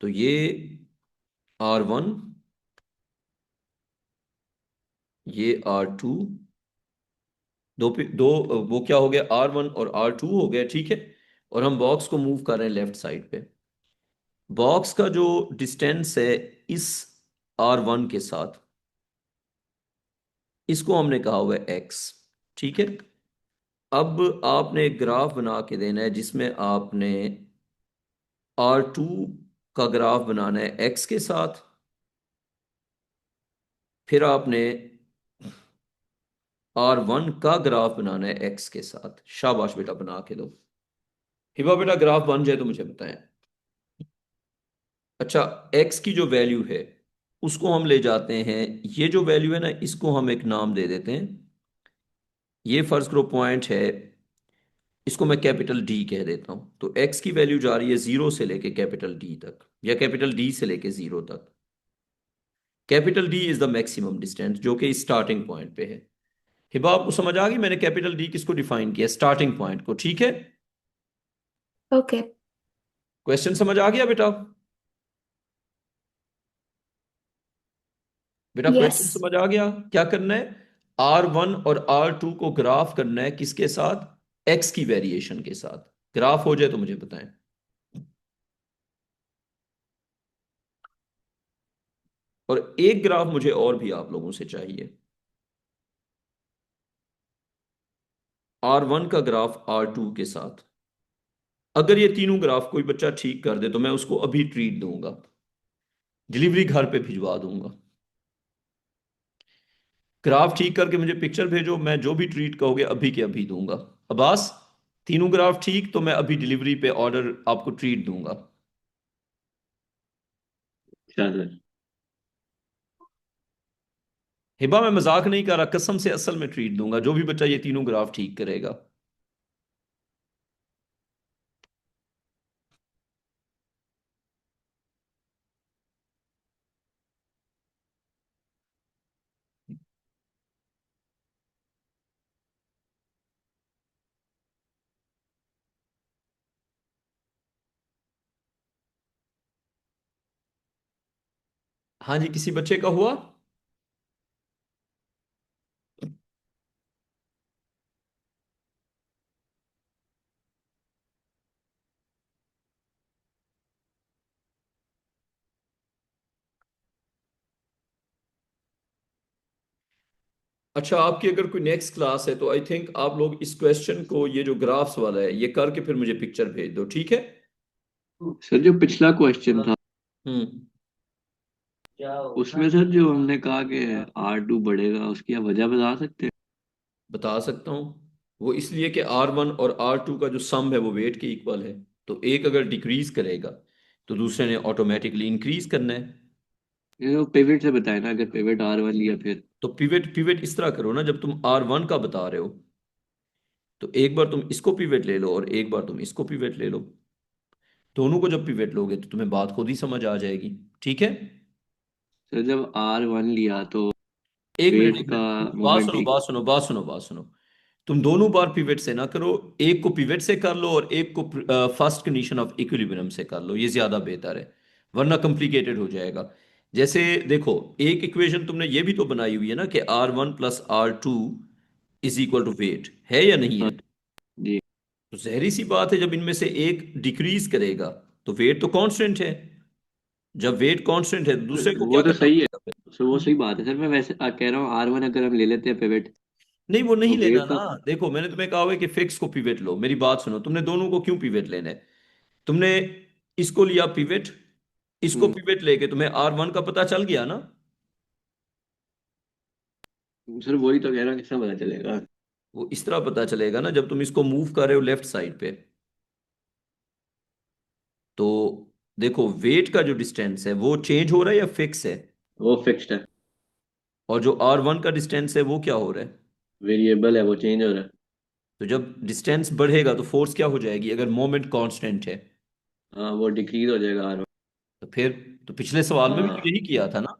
तो ये R1, ये R2, दो वो क्या हो गया? R1 और R2 हो गया, ठीक है। और हम बॉक्स को मूव कर रहे हैं लेफ्ट साइड पे। बॉक्स का जो डिस्टेंस है इस R1 के साथ, इसको हमने कहा हुआ है x, ठीक है। अब आपने एक ग्राफ बना के देना है जिसमें आपने R2 का ग्राफ बनाना है x के साथ। फिर आपने R1 का ग्राफ बनाना है x के साथ। शाबाश बेटा, बना के दो। हिबा बेटा ग्राफ बन जाए तो मुझे बताएं। अच्छा, x की जो वैल्यू है उसको हम ले जाते हैं, ये जो वैल्यू है ना इसको हम एक नाम दे देते हैं। ये फर्स्ट करो पॉइंट है, इसको मैं कैपिटल डी कह देता हूं। तो x की वैल्यू जा रही है 0 से लेके कैपिटल डी तक, या कैपिटल डी से लेके 0 तक। Capital D is the maximum distance जो कि स्टार्टिंग पॉइंट पे है। हिबा आपको समझ आ गई मैंने कैपिटल डी किसको डिफाइन किया? स्टार्टिंग पॉइंट को, ठीक है। Okay. क्वेश्चन समझ आ गया बेटा? बेटा क्वेश्चन Yes. समझ आ गया? क्या करना है, R1 और R2 को ग्राफ करना है, किसके साथ? x की वेरिएशन के साथ। ग्राफ हो जाए तो मुझे बताएं। और एक ग्राफ मुझे और भी आप लोगों से चाहिए, R1 का ग्राफ R2 के साथ। अगर ये तीनों ग्राफ कोई बच्चा ठीक कर दे तो मैं उसको अभी ट्रीट दूंगा, डिलीवरी घर पे भिजवा दूंगा। ग्राफ ठीक करके मुझे पिक्चर भेजो, मैं जो भी ट्रीट कहोगे अभी के अभी दूंगा। अब्बास, तीनों ग्राफ ठीक तो मैं अभी डिलीवरी पे ऑर्डर आपको ट्रीट दूंगा। अच्छा सर। हिबा मैं मजाक नहीं कर रहा, कसम से असल में ट्रीट दूंगा जो भी बच्चा ये तीनों ग्राफ ठीक करेगा। हाँ जी, किसी बच्चे का हुआ? अच्छा, आपकी अगर कोई नेक्स्ट क्लास है तो आई थिंक आप लोग इस क्वेश्चन को, ये जो ग्राफ्स वाला है, ये करके फिर मुझे पिक्चर भेज दो, ठीक है। सर जो पिछला क्वेश्चन था हम्म। उसमें सर जो हमने कहा कि R2 बढ़ेगा, उसकी आप वजह बता सकते हैं? बता सकता हूँ। वो इसलिए कि R1 और R2 का जो सम है वो वेट के इक्वल है। तो एक अगर डिक्रीज करेगा तो दूसरे ने ऑटोमेटिकली इंक्रीज करना है। ये वो पिवट से बताए ना, अगर पिवट R1 लिया फिर। तो पिवट पिवट इस तरह करो ना, जब तुम R1 का बता रहे हो तो एक बार तुम इसको पिवट ले लो और एक बार तुम इसको पिवट ले लो। दोनों को जब पिवट लोगे तो तुम्हें बात खुद ही समझ आ जाएगी, ठीक है। सर जब R1 लिया तो एक मिनट, वेट एक का मिनट, बात मोमेंट सुनो, ही। बात सुनो, बात सुनो, बात सुनो। तुम दोनों बार पिवट से ना करो, एक को पिवट से कर लो और एक को फर्स्ट कंडीशन ऑफ इक्विलिब्रियम से कर लो, ये ज्यादा बेहतर है। वरना कॉम्प्लिकेटेड हो जाएगा। जैसे देखो, एक इक्वेशन तुमने ये भी तो बनाई हुई है ना कि R1 plus R2 is equal to weight, है या नहीं हाँ है? जी। तो जहरी सी बात है, जब इनमें से एक डिक्रीज करेगा तो वेट तो कांस्टेंट है। जब वेट कांस्टेंट है तो दूसरे को क्या वो तो करना सही है पड़ेगा फिर? सर, वो सही बात है सर। मैं वैसे कह रहा हूँ R1 अगर हम ले लेते हैं पिवट, नहीं, वो नहीं तो लेना वेट ना। तो। देखो, मैंने तुम्हें कहा हुआ है कि फिक्स को पिवट लो। मेरी बात सुनो, तुमने दोनों को क्यों पिवट लेना है? तुमने इसको लिया पिवट, इसको हम्म, पिवट लेके तुम्हें R1 का पता चल गया ना। सर वही तो कह रहा हूँ, किससे पता चलेगा? वो इस तरह पता चलेगा ना, जब तुम इसको मूव कर रहे हो लेफ्ट साइड पे। तो देखो, वेट का जो डिस्टेंस है वो चेंज हो रहा है या फिक्स है? वो फिक्स्ड है। और जो R1 का डिस्टेंस है वो क्या हो रहा है? वेरिएबल है, वो चेंज हो रहा है। तो जब डिस्टेंस बढ़ेगा तो फोर्स क्या हो जाएगी अगर मोमेंट कांस्टेंट है? हाँ वो डिक्रीज हो जाएगा R1। तो फिर, तो पिछले सवाल में भी तो हाँ यही किया था ना।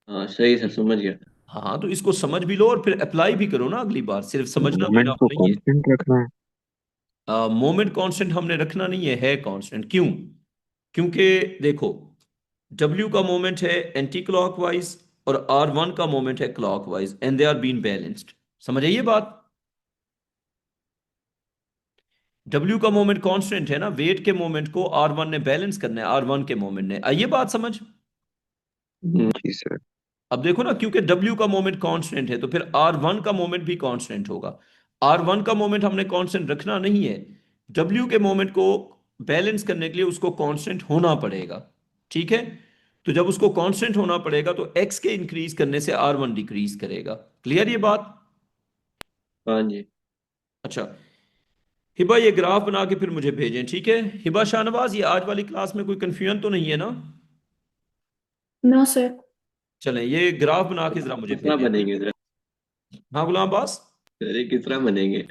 हाँ सही सर, समझ गया। हाँ, तो इसको समझ भी लो और फिर अप्लाई भी करो ना अगली बार, सिर्फ समझना कोई मोमेंट नाम को नहीं कांस्टेंट रखना है। है। मोमेंट कांस्टेंट हमने रखना नहीं है कांस्टेंट। क्यों? क्योंकि देखो, W का मोमेंट है एंटी क्लॉकवाइज और R1 का मोमेंट है clockwise, and they are been balanced. समझ आइए बात। W का मोमेंट कांस्टेंट है ना, वेट के मोमेंट को R1 ने बैलेंस करना है, R1 के मोमेंट ने। आइए बात समझ। जी सर। अब देखो ना, क्योंकि W का मोमेंट कांस्टेंट है तो फिर R1 का मोमेंट भी कांस्टेंट होगा। R1 का मोमेंट हमने कांस्टेंट रखना नहीं है, W के मोमेंट को बैलेंस करने के लिए उसको कांस्टेंट होना पड़ेगा, ठीक है। तो जब उसको कांस्टेंट होना पड़ेगा तो x के इंक्रीज करने से R1 डिक्रीज करेगा। क्लियर ये बात? हाँ जी। अच्छा, हिबा ये ग्राफ बना के फिर मुझे भेजें, ठीक है? हिबा शाहनवाज, ये आज वाली क्लास में कोई कंफ्यूजन तो नहीं है ना? No, sir. चलें, ये ग्राफ बना के जरा मुझे किस तरह भेजें, ठीक? बनेंगे जरा? हाँ गुलाम अब्बास, अरे किस तरह बनेंगे?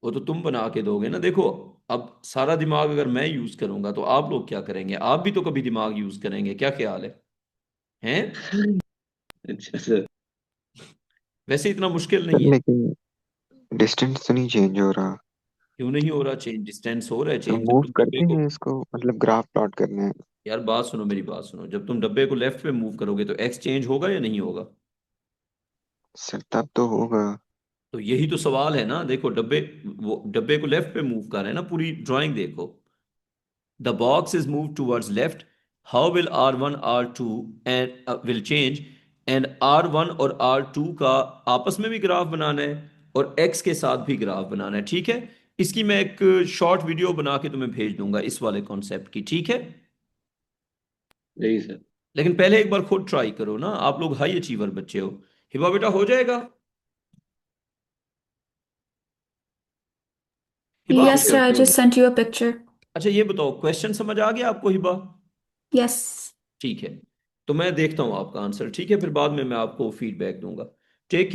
वो तो तुम बना के दोगे ना। देखो, अब सारा दिमाग अगर मैं यूज करूंगा तो आप लोग क्या करेंगे? आप भी तो कभी दिमाग यूज करेंगे, क्या ख्याल है? हैं? अच्छा सर। वैसे इतना मुश्किल सर नहीं है। लेकिन डिस्टेंस तो नहीं चेंज हो रहा। क्यों नहीं हो रहा चेंज? डिस्टेंस हो रहा है तो चेंज जब मूव तुम डब्बे करते को। हैं इसको, मतलब ग्राफ प्लॉट करना है। यार बात सुनो, मेरी बात सुनो, जब तुम डब्बे को लेफ्ट पे मूव करोगे तो एक्स चेंज होगा या नहीं होगा? सर तब तो होगा। तो यही तो सवाल है ना। देखो डब्बे, वो डब्बे को लेफ्ट पे मूव कर रहे हैं ना, पूरी ड्राइंग देखो। The box is moved towards left. How will R1, R2 and will change? And R1 और R2 का आपस में भी ग्राफ बनाना है और X के साथ भी ग्राफ बनाना है, ठीक है? इसकी मैं एक शॉर्ट वीडियो बना के तुम्हें भेज दूंगा इस वाले कॉन्सेप्ट की, ठीक है? यही सर। लेकिन पहले एक बार खुद ट्राई करो ना, आप लोग हाई अचीवर बच्चे हो। हिबा बेटा, हो जाएगा? Hiba, Yes, sir. I okay. just sent you a picture. अच्छा ये बताओ, क्वेश्चन समझ आ गया आपको हिबा? Yes. ठीक है, तो मैं देखता हूँ आपका आंसर, ठीक है? फिर बाद में मैं आपको फीडबैक दूंगा। टेक